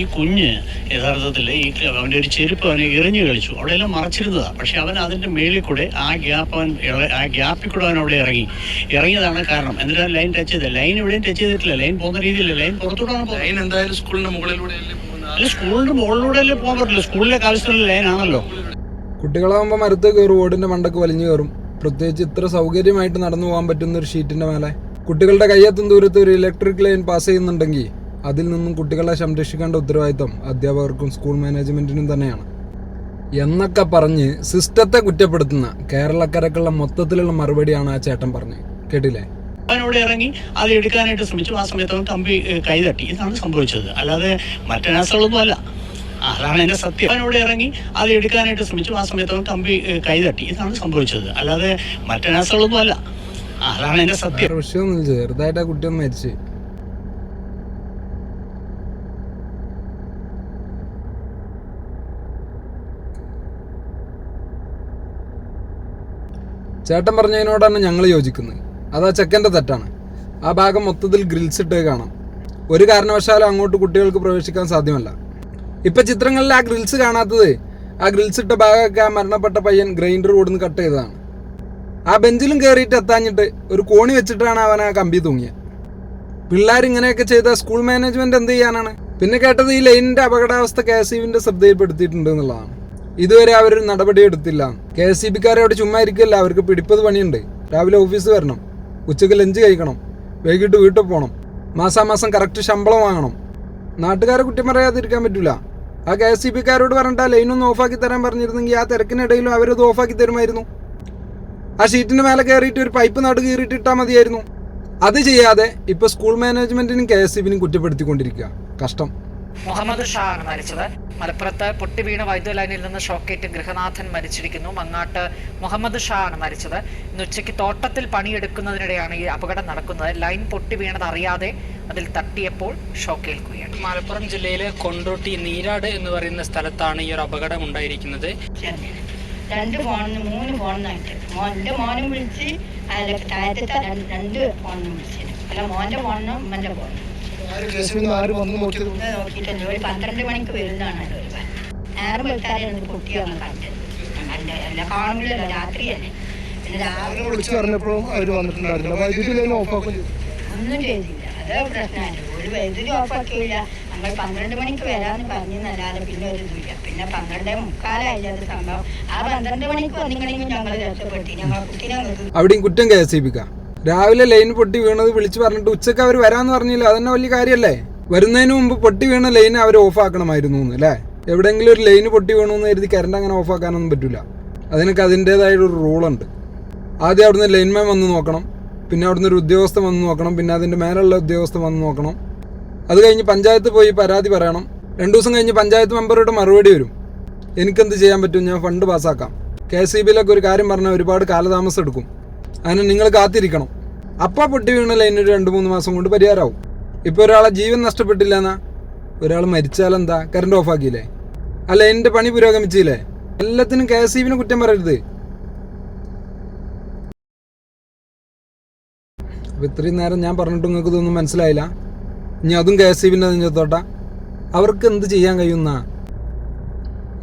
ഈ കുഞ്ഞ് യഥാർത്ഥത്തിൽ അവൻ്റെ ഒരു ചെരുപ്പ് അവനെ എറിഞ്ഞു കളിച്ചു, അവിടെയെല്ലാം മറച്ചിരുന്നതാണ്. പക്ഷെ അവൻ അതിൻ്റെ മേളിൽ കൂടെ ആ ഗ്യാപ്പിൽ കൂടെ അവൻ അവിടെ ഇറങ്ങിയതാണ് കാരണം. എന്നിട്ട് ലൈൻ ടച്ച് ചെയ്തത്, ലൈൻ എവിടെയും ടച്ച് ചെയ്തിട്ടില്ല, ലൈൻ പോകുന്ന രീതിയില്ല, ലൈൻ പുറത്തോട്ടാണ് പോകുന്നത്. ലൈൻ എന്തായാലും സ്കൂളിന്റെ മുകളിലൂടെ അല്ല, സ്കൂളിന്റെ മുകളിലൂടെ അല്ലേ പോകാൻ പറ്റില്ല, സ്കൂളിലേക്ക് ആവശ്യമുള്ള ലൈൻ ആണല്ലോ. കുട്ടികളാകുമ്പോൾ മരത്ത് കയറും, ഓടിന്റെ മണ്ടക്ക് വലിഞ്ഞു കയറും. പ്രത്യേകിച്ച് ഇത്ര സൗകര്യമായിട്ട് നടന്നു പോകാൻ പറ്റുന്ന ഒരു ഷീറ്റിന്റെ മേലെ കുട്ടികളുടെ കയ്യെത്തും ദൂരത്ത് ഒരു ഇലക്ട്രിക് ലൈൻ പാസ് ചെയ്യുന്നുണ്ടെങ്കിൽ അതിൽ നിന്നും കുട്ടികളെ സംരക്ഷിക്കേണ്ട ഉത്തരവാദിത്തം അധ്യാപകർക്കും സ്കൂൾ മാനേജ്മെന്റിനും തന്നെയാണ് എന്നൊക്കെ പറഞ്ഞ് സിസ്റ്റത്തെ കുറ്റപ്പെടുത്തുന്ന കേരളക്കരക്കുള്ള മൊത്തത്തിലുള്ള മറുപടിയാണ് ആ ചേട്ടൻ പറഞ്ഞത്. കേട്ടില്ലേ? അവനോട് ഇറങ്ങി അത് എടുക്കാനായിട്ട് ശ്രമിച്ചു. ആ സമയത്ത് അവൻ കമ്പി കൈതട്ടി. ഇതാണ് സംഭവിച്ചത്, അല്ലാതെ മറ്റനാസകളൊന്നും അല്ല. അതാണ് എൻ്റെ സത്യം. അവനോട് ഇറങ്ങി അത് എടുക്കാനായിട്ട് ശ്രമിച്ചു. ആ സമയത്ത് അവൻ കമ്പി കൈതട്ടി. ഇതാണ് സംഭവിച്ചത്, അല്ലാതെ മറ്റനാസകളൊന്നും അല്ല. അതാണ് എൻ്റെ സത്യം. വിഷയമൊന്നും ചെറുതായിട്ട് ആ കുട്ടിയൊന്നും മരിച്ച്. ചേട്ടൻ പറഞ്ഞതിനോടാണ് ഞങ്ങൾ യോജിക്കുന്നത്. അതാ ചെക്കൻ്റെ തെറ്റാണ്. ആ ഭാഗം മൊത്തത്തിൽ ഗ്രിൽസ് ഇട്ടേ കാണാം. ഒരു കാരണവശാലും അങ്ങോട്ട് കുട്ടികൾക്ക് പ്രവേശിക്കാൻ സാധ്യമല്ല. ഇപ്പം ചിത്രങ്ങളിൽ ആ ഗ്രിൽസ് കാണാത്തത് ആ ഗ്രിൽസ് ഇട്ട ഭാഗമൊക്കെ ആ മരണപ്പെട്ട പയ്യൻ ഗ്രൈൻഡർ കൊടുന്ന് കട്ട് ചെയ്തതാണ്. ആ ബെഞ്ചിലും കയറിയിട്ട് എത്താഞ്ഞിട്ട് ഒരു കോണി വെച്ചിട്ടാണ് അവൻ ആ കമ്പി തൂങ്ങിയത്. പിള്ളേർ ഇങ്ങനെയൊക്കെ ചെയ്ത സ്കൂൾ മാനേജ്മെന്റ് എന്ത് ചെയ്യാനാണ്? പിന്നെ കേട്ടത് ഈ ലൈനിന്റെ അപകടാവസ്ഥ KSEBിന്റെ ശ്രദ്ധയിൽപ്പെടുത്തിയിട്ടുണ്ട് എന്നുള്ളതാണ്. ഇതുവരെ അവർ നടപടി എടുത്തില്ല. KSEBക്കാരെ അവിടെ ചുമ്മാ ഇരിക്കില്ല, അവർക്ക് പിടിപ്പത് പണിയുണ്ട്. രാവിലെ ഓഫീസ് വരണം, ഉച്ചയ്ക്ക് ലഞ്ച് കഴിക്കണം, വൈകിട്ട് വീട്ടിൽ പോകണം, മാസാമാസം കറക്റ്റ് ശമ്പളം വാങ്ങണം. നാട്ടുകാരെ കുറ്റം പറയാതിരിക്കാൻ പറ്റില്ല. ആ KSEBക്കാരോട് പറഞ്ഞിട്ട് ആ ലൈനൊന്ന് ഓഫാക്കി തരാൻ പറഞ്ഞിരുന്നെങ്കിൽ ആ തിരക്കിനിടയിലും അവരത് ഓഫാക്കി തരുമായിരുന്നു. ആ ഷീറ്റിന്റെ മേലെ കയറിയിട്ട് ഒരു പൈപ്പ് നടു കീറിയിട്ട് ഇട്ടാൽ മതിയായിരുന്നു. അത് ചെയ്യാതെ ഇപ്പൊ സ്കൂൾ മാനേജ്മെന്റിനും KSEBിനും കുറ്റപ്പെടുത്തിക്കൊണ്ടിരിക്കുക. കഷ്ടം. മുഹമ്മദ് ഷാ ആണ് മരിച്ചത്. മലപ്പുറത്ത് പൊട്ടി വീണ വൈദ്യുത ലൈനിൽ നിന്ന് ഷോക്കേറ്റ് ഗൃഹനാഥൻ മരിച്ചിരിക്കുന്നു. മങ്ങാട്ട് മുഹമ്മദ് ഷാ ആണ് മരിച്ചത്. ഇന്ന് ഉച്ചയ്ക്ക് തോട്ടത്തിൽ പണിയെടുക്കുന്നതിനിടെയാണ് ഈ അപകടം നടക്കുന്നത്. ലൈൻ പൊട്ടി വീണത് അറിയാതെ അതിൽ തട്ടിയപ്പോൾ ഷോക്കേൽക്കുകയാണ്. മലപ്പുറം ജില്ലയിലെ കൊണ്ടോട്ടി നീരാട് എന്ന് പറയുന്ന സ്ഥലത്താണ് ഈ ഒരു അപകടം ഉണ്ടായിരിക്കുന്നത്. 2 ഫോണിന് 3 ഫോണിനായിട്ട് എൻ്റെ മോനും വിളിച്ച് താഴത്തെ 2 ഫോണിനും വിളിച്ചത്. അല്ല, മോൻ്റെ ഫോണിനും ഉമ്മൻ്റെ ഫോണിനും നോക്കിയിട്ടുണ്ട്. ഒരു 12 മണിക്ക് വരുന്നതാണ്. നേരം വെളുത്താലാണ് കുട്ടി വന്ന് കണ്ടത്. അല്ല, കാണില്ലല്ലോ, രാത്രിയല്ലേ. പിന്നെ രാവിലെ വിളിച്ചു പറഞ്ഞപ്പോഴും അവർ വന്നിട്ടുണ്ടായിരുന്നില്ല, ഒന്നും ചെയ്തില്ല. അതേ പ്രശ്നമാണ്. ഒരു വൈദ്യുതി ഓഫാക്കിയില്ല. നമ്മൾ 12 മണിക്ക് വരാമെന്ന് പറഞ്ഞെന്നല്ലാതെ പിന്നെ ഒരു ഇതില്ല. പിന്നെ 12:45 അത് സംഭവം. ആ 12 മണിക്ക് വന്നിങ്ങനെയും ഞങ്ങൾ രക്ഷപ്പെട്ടി. ഞങ്ങൾ കുട്ടീനെ അവിടെയും കുറ്റം KSEBിക്കാം. രാവിലെ ലൈൻ പൊട്ടി വീണത് വിളിച്ചു പറഞ്ഞിട്ട് ഉച്ചക്ക് അവർ വരാമെന്ന് പറഞ്ഞില്ല. അതന്നെ വലിയ കാര്യമല്ലേ? വരുന്നതിന് മുമ്പ് പൊട്ടി വീണ ലൈൻ അവർ ഓഫാക്കണമായിരുന്നു അല്ലേ? എവിടെയെങ്കിലും ഒരു ലൈന് പൊട്ടി വീണമെന്ന് കരുതി കറണ്ട് അങ്ങനെ ഓഫാക്കാനൊന്നും പറ്റില്ല. അതിനൊക്കെ അതിൻ്റേതായൊരു റൂളുണ്ട്. ആദ്യം അവിടുന്ന് ലൈൻമാൻ വന്ന് നോക്കണം, പിന്നെ അവിടുന്ന് ഒരു ഉദ്യോഗസ്ഥൻ വന്ന് നോക്കണം, പിന്നെ അതിൻ്റെ മേലുള്ള ഉദ്യോഗസ്ഥൻ വന്ന് നോക്കണം. അത് കഴിഞ്ഞ് പഞ്ചായത്ത് പോയി പരാതി പറയണം. 2 ദിവസം കഴിഞ്ഞ് പഞ്ചായത്ത് മെമ്പറുടെ മറുപടി വരും. എനിക്കെന്ത് ചെയ്യാൻ പറ്റും, ഞാൻ ഫണ്ട് പാസ്സാക്കാം. KSEBിലൊക്കെ ഒരു കാര്യം പറഞ്ഞാൽ ഒരുപാട് കാലതാമസം എടുക്കും. അതിന് നിങ്ങൾ കാത്തിരിക്കണം. അപ്പോൾ പൊട്ടി വീണ ലൈനൊരു 2-3 മാസം കൊണ്ട് പരിഹാരമാവും. ഇപ്പോൾ ഒരാളെ ജീവൻ നഷ്ടപ്പെട്ടില്ല എന്നാ, ഒരാൾ മരിച്ചാലെന്താ? കറണ്ട് ഓഫാക്കിയില്ലേ? ആ ലൈനിൻ്റെ പണി പുരോഗമിച്ചില്ലേ? എല്ലാത്തിനും KSEBിന് കുറ്റം പറയരുത്. അപ്പോൾ ഇത്രയും നേരം ഞാൻ പറഞ്ഞിട്ട് നിങ്ങൾക്ക് ഇതൊന്നും മനസ്സിലായില്ല. ഇനി അതും KSEBിൻ്റെ നെഞ്ചത്തോട്ടാ. അവർക്ക് എന്ത് ചെയ്യാൻ കഴിയുന്ന?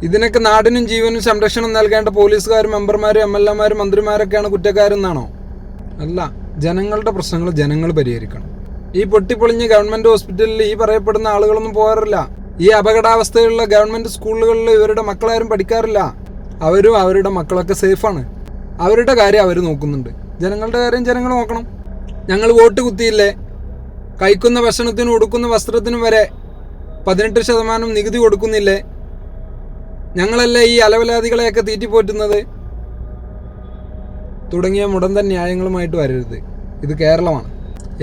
ഇതിനൊക്കെ നാടിനും ജീവനും സംരക്ഷണം നൽകേണ്ട പോലീസുകാരും മെമ്പർമാരും MLAമാരും മന്ത്രിമാരൊക്കെയാണ് കുറ്റക്കാരെന്നാണോ? അല്ല, ജനങ്ങളുടെ പ്രശ്നങ്ങൾ ജനങ്ങൾ പരിഹരിക്കണം. ഈ പൊട്ടിപ്പൊളിഞ്ഞ ഗവൺമെൻറ് ഹോസ്പിറ്റലിൽ ഈ പറയപ്പെടുന്ന ആളുകളൊന്നും പോകാറില്ല. ഈ അപകടാവസ്ഥയുള്ള ഗവൺമെൻറ് സ്കൂളുകളിൽ ഇവരുടെ മക്കളാരും പഠിക്കാറില്ല. അവരും അവരുടെ മക്കളൊക്കെ സേഫാണ്. അവരുടെ കാര്യം അവർ നോക്കുന്നുണ്ട്. ജനങ്ങളുടെ കാര്യം ജനങ്ങൾ നോക്കണം. ഞങ്ങൾ വോട്ട് കുത്തിയില്ലേ? കഴിക്കുന്ന ഭക്ഷണത്തിനും ഉടുക്കുന്ന വസ്ത്രത്തിനും വരെ 18% നികുതി കൊടുക്കുന്നില്ലേ? ഞങ്ങളല്ലേ ഈ അലവലാദികളെയൊക്കെ തീറ്റിപ്പോറ്റുന്നത്? തുടങ്ങിയ മുടന്തൻ ന്യായങ്ങളുമായിട്ട് വരരുത്. ഇത് കേരളമാണ്.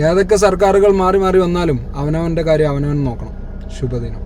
ഏതൊക്കെ സർക്കാരുകൾ മാറി മാറി വന്നാലും അവനവൻ്റെ കാര്യം അവനവൻ നോക്കണം. ശുഭദിനം.